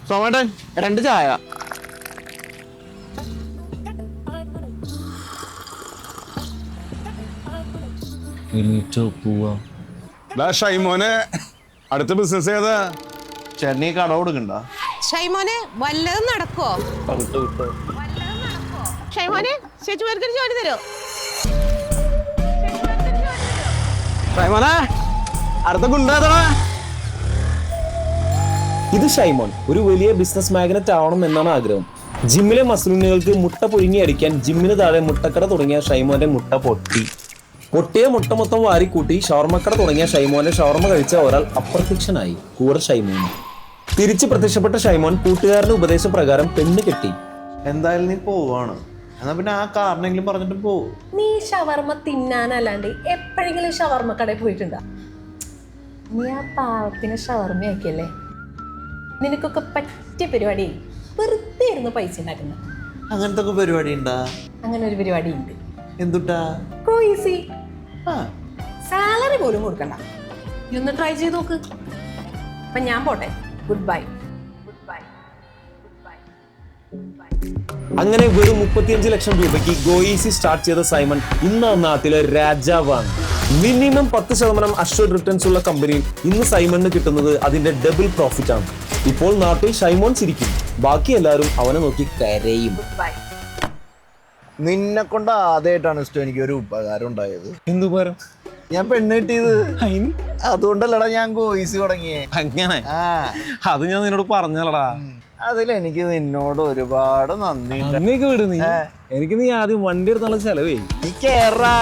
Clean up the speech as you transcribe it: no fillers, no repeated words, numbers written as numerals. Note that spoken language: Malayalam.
സോമേട്ടൻ 2 ചായ. ഷൈമോനെ അടുത്ത ബിസിനസ് ഏതാ? ചേട്ടനീ കട കൊടുക്കണ്ട. ഷൈമോനെ വല്ലതും നടക്കോ? ഷൈമോനെ ചേച്ചിമാർക്കൊരു ജോലി തരോ? ഷൈമോനെ അടുത്ത ഗുണ്ടാതടാ. ഇത് ഷൈമോൻ ഒരു വലിയ ബിസിനസ് മാഗ്നറ്റ് ആവണം എന്നാണ് ആഗ്രഹം. ജിമ്മിലെ മസ്ലിനുകൾക്ക് മുട്ട പുഴുങ്ങി അടിക്കാൻ ജിമ്മിന് താഴെ മുട്ടക്കട തുടങ്ങിയ ഷൈമോന്റെ മുട്ട പൊട്ടിയ മുട്ട മൊത്തം വാരിക്കൂട്ടി ഷവർമ്മക്കട തുടങ്ങിയ ഷൈമോനെ ഷവർമ്മ കഴിച്ച ഒരാൾ അപ്രത്യക്ഷനായി. കൂടെ ഷൈമോൻ തിരിച്ച് പ്രത്യക്ഷപ്പെട്ട ഷൈമോൻ കൂട്ടുകാരന്റെ ഉപദേശപ്രകാരം പെണ്ണ് കെട്ടി. എന്തായാലും നീ പോവാണ്, എന്നാ പിന്നെ ആ കാരണെങ്കിലും പറഞ്ഞിട്ട് പോവും. നീ ഷവർമ്മ തിന്നാനല്ലാണ്ട് എപ്പോഴെങ്കിലും ഷവർമ്മ കടയിൽ പോയിട്ടുണ്ടോ? നീ ആ പാവത്തിന് ഷവർമ്മ ആക്കിയല്ലേ. നിനക്കൊക്കെ പറ്റിയ പരിപാടി വെറുതെ ഇരുന്ന് പൈസ ഉണ്ടാക്കുന്നത്. അങ്ങനത്തെ ഒക്കെ പരിപാടി ഉണ്ടാ? അങ്ങനെ ഒരു പരിപാടി ഉണ്ട്. എന്തുട്ടാ? ഈസി. സാലറി പോലും കൊടുക്കണ്ട. നീ ഒന്ന് ട്രൈ ചെയ്ത് നോക്ക്. അപ്പൊ ഞാൻ പോട്ടെ. Good bye. അങ്ങനെ വെറും 35 ലക്ഷം രൂപയ്ക്ക് ഗോയിസി സ്റ്റാർട്ട് ചെയ്ത സൈമൺ ഇന്ന് ആ നാട്ടിലെ രാജാവാണ്. മിനിമം 10% അഷ്വർഡ് റിട്ടേൺസ് ഉള്ള കമ്പനിയിൽ ഇന്ന് സൈമണിന് കിട്ടുന്നത് അതിന്റെ ഡബിൾ പ്രോഫിറ്റ് ആണ്. ഇപ്പോൾ നാട്ടിൽ ഷൈമോൻ ചിരിക്കും, ബാക്കി എല്ലാവരും അവനെ നോക്കി കരയും. നിന്നെ കൊണ്ട് ആദ്യമായിട്ടാണ് ഇഷ്ടം എനിക്ക് ഒരു ഉപകാരം ഉണ്ടായത്. എന്തു പറ? ഞാൻ പെണ്ണ് കിട്ടിയത് അതുകൊണ്ടല്ലടാ ഞാൻ ഗോയിസ് തുടങ്ങിയേ. അങ്ങനെ അത് ഞാൻ നിന്നോട് പറഞ്ഞല്ലടാ. അതിലെനിക്ക് നിന്നോട് ഒരുപാട് നന്ദി. വിട് നീ. എനിക്ക് നീ ആദ്യം വണ്ടി എടുത്തുള്ള ചെലവേ. നീ കേറാ.